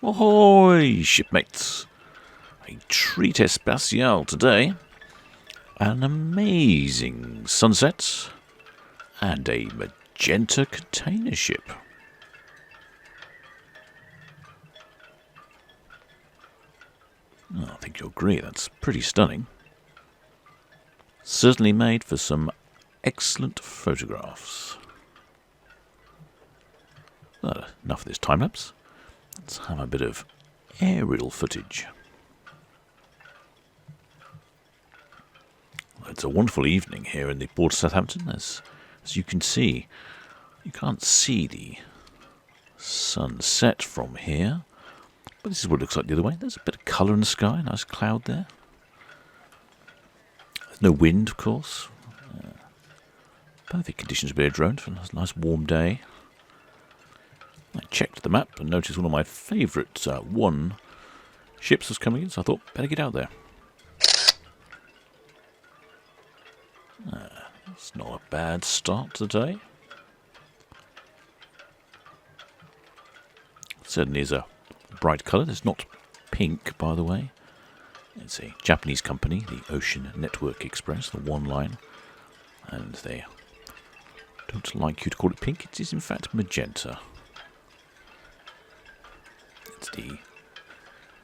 Ahoy, shipmates! A treat especial today. An amazing sunset and a magenta container ship. Oh, I think you'll agree that's pretty stunning. Certainly made for some excellent photographs. Well, enough of this time-lapse. Let's have a bit of aerial footage. Well, it's a wonderful evening here in the Port of Southampton. As you can see, you can't see the sunset from here, but this is what it looks like the other way. There's a bit of colour in the sky, nice cloud there. There's no wind, of course. Perfect conditions to be a drone for a nice warm day. I checked the map and noticed one of my favourite one ships was coming in, so I thought, better get out there. That's not a bad start today. Certainly is a bright colour. It's not pink, by the way. It's a Japanese company, the Ocean Network Express, the one line. And they don't like you to call it pink. It is, in fact, magenta. It's the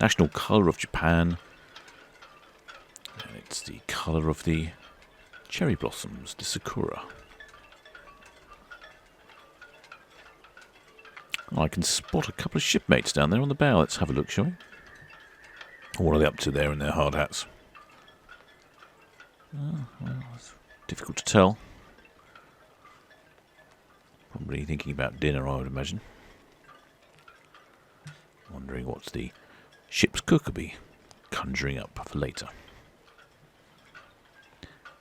national colour of Japan, and it's the colour of the cherry blossoms, the sakura. I can spot a couple of shipmates down there on the bow. Let's have a look, shall we? What are they up to there in their hard hats? Well, it's difficult to tell. Probably thinking about dinner, I would imagine. Wondering what the ship's cook will be conjuring up for later.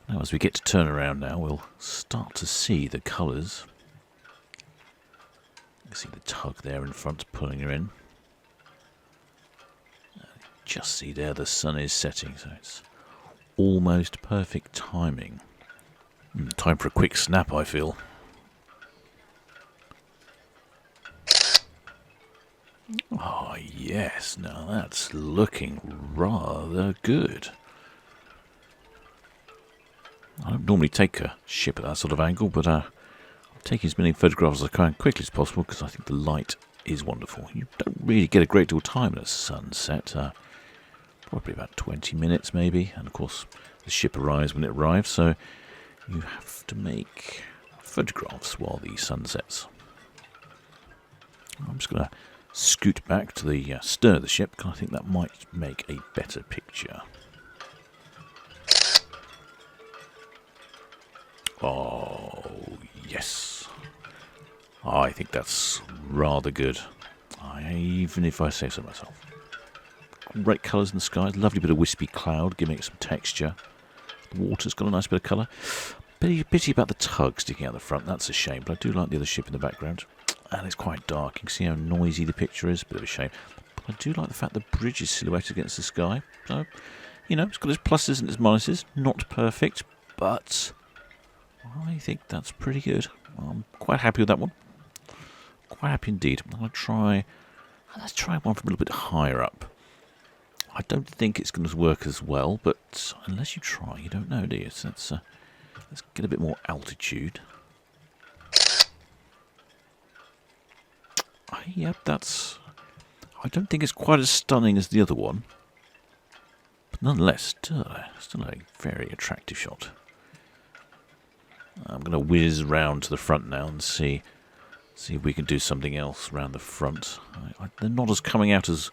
Now, as we get to turn around now, we'll start to see the colours. You can see the tug there in front pulling her in. Just see there the sun is setting, so it's almost perfect timing. Time for a quick snap, I feel. Oh, yes. Now that's looking rather good. I don't normally take a ship at that sort of angle, but I'm taking as many photographs as I can quickly as possible because I think the light is wonderful. You don't really get a great deal of time in a sunset. Probably about 20 minutes maybe. And of course, the ship arrives when it arrives, so you have to make photographs while the sun sets. I'm just going to scoot back to the stern of the ship because I think that might make a better picture. Oh, yes. I think that's rather good. Even if I say so myself. Great colours in the sky. Lovely bit of wispy cloud giving it some texture. The water's got a nice bit of colour. Pity about the tug sticking out the front. That's a shame, but I do like the other ship in the background. And it's quite dark. You can see how noisy the picture is. Bit of a shame. But I do like the fact the bridge is silhouetted against the sky. So, you know, it's got its pluses and its minuses. Not perfect, but I think that's pretty good. I'm quite happy with that one. Quite happy indeed. I'm going to try... Let's try one from a little bit higher up. I don't think it's going to work as well, but unless you try, you don't know, do you? So let's get a bit more altitude. Yep, that's... I don't think it's quite as stunning as the other one. But nonetheless, still a very attractive shot. I'm going to whiz round to the front now and see if we can do something else around the front. They're not as coming out as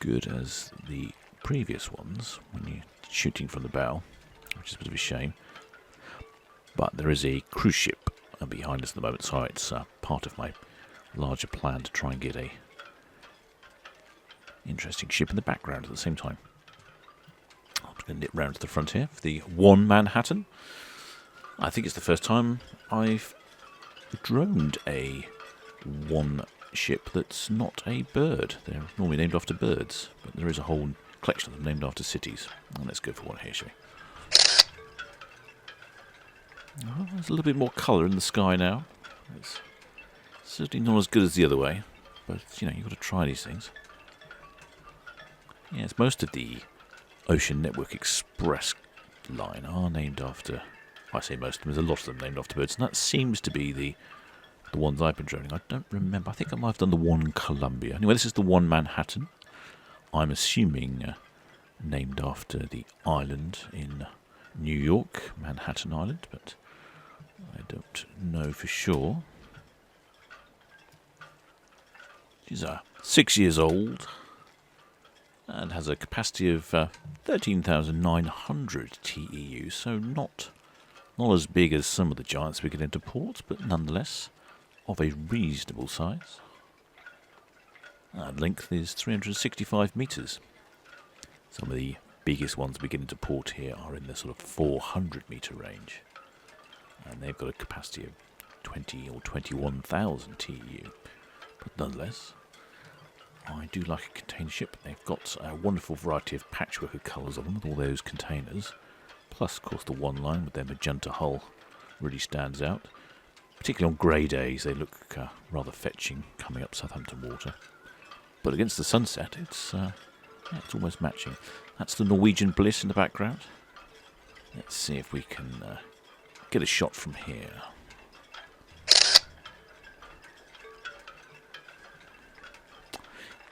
good as the previous ones when you're shooting from the bow, which is a bit of a shame. But there is a cruise ship behind us at the moment, so it's part of my larger plan to try and get a interesting ship in the background at the same time. I'm just going to nip round to the front here for the one Manhattan. I think it's the first time I've droned a one ship that's not a bird. They're normally named after birds, but there is a whole collection of them named after cities. And let's go for one here, shall we? Oh, there's a little bit more colour in the sky now. It's certainly not as good as the other way. but, you know, you've got to try these things. Yes, most of the Ocean Network Express line are named after, I say most of them, there's a lot of them named after birds, and that seems to be the ones I've been droning. I don't remember, I think I might have done the one Columbia. Anyway, this is the one Manhattan. I'm assuming named after the island in New York, Manhattan Island, but I don't know for sure. She's 6 years old and has a capacity of 13,900 TEU, so not as big as some of the giants we get into port, but nonetheless of a reasonable size. And length is 365 metres. Some of the biggest ones we get into port here are in the sort of 400 metre range, and they've got a capacity of 20 or 21,000 TEU. But nonetheless, I do like a container ship. They've got a wonderful variety of patchwork of colours on them with all those containers. Plus, of course, the one line with their magenta hull really stands out. Particularly on grey days, they look rather fetching coming up Southampton water. But against the sunset, it's almost matching. That's the Norwegian Bliss in the background. Let's see if we can get a shot from here.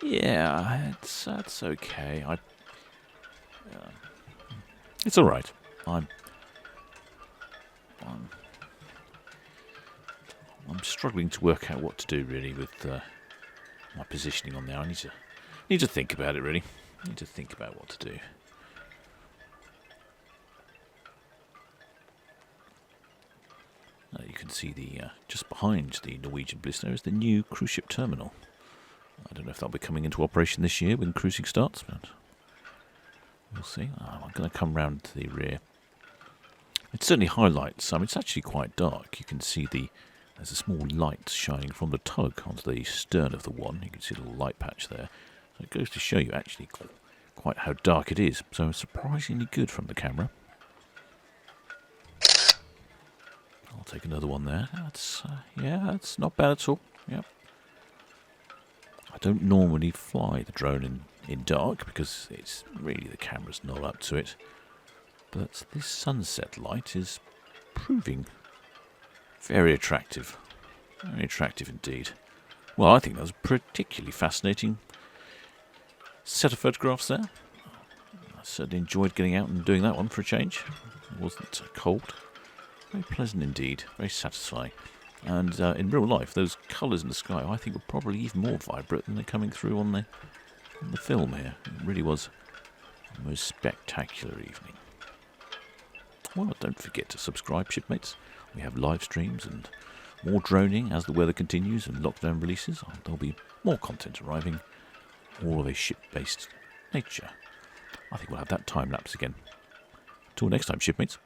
Yeah, that's okay. It's all right. I'm struggling to work out what to do really with my positioning on there. I need to think about it really. I need to think about what to do. You can see the just behind the Norwegian Bliss there is the new cruise ship terminal. I don't know if that'll be coming into operation this year when cruising starts, but we'll see. I'm going to come round to the rear. It certainly highlights. It's actually quite dark. You can see there's a small light shining from the tug onto the stern of the one. You can see a little light patch there. So it goes to show you actually quite how dark it is. So surprisingly good from the camera. I'll take another one there. That's not bad at all. Yep. I don't normally fly the drone in dark because it's really the camera's not up to it. But this sunset light is proving very attractive. Very attractive indeed. Well, I think that was a particularly fascinating set of photographs there. I certainly enjoyed getting out and doing that one for a change. It wasn't cold. Very pleasant indeed. Very satisfying. And in real life, those colours in the sky, I think, were probably even more vibrant than they're coming through on the film here. It really was a most spectacular evening. Well, don't forget to subscribe, shipmates. We have live streams and more droning as the weather continues and lockdown releases. There'll be more content arriving, all of a ship-based nature. I think we'll have that time lapse again. Till next time, shipmates.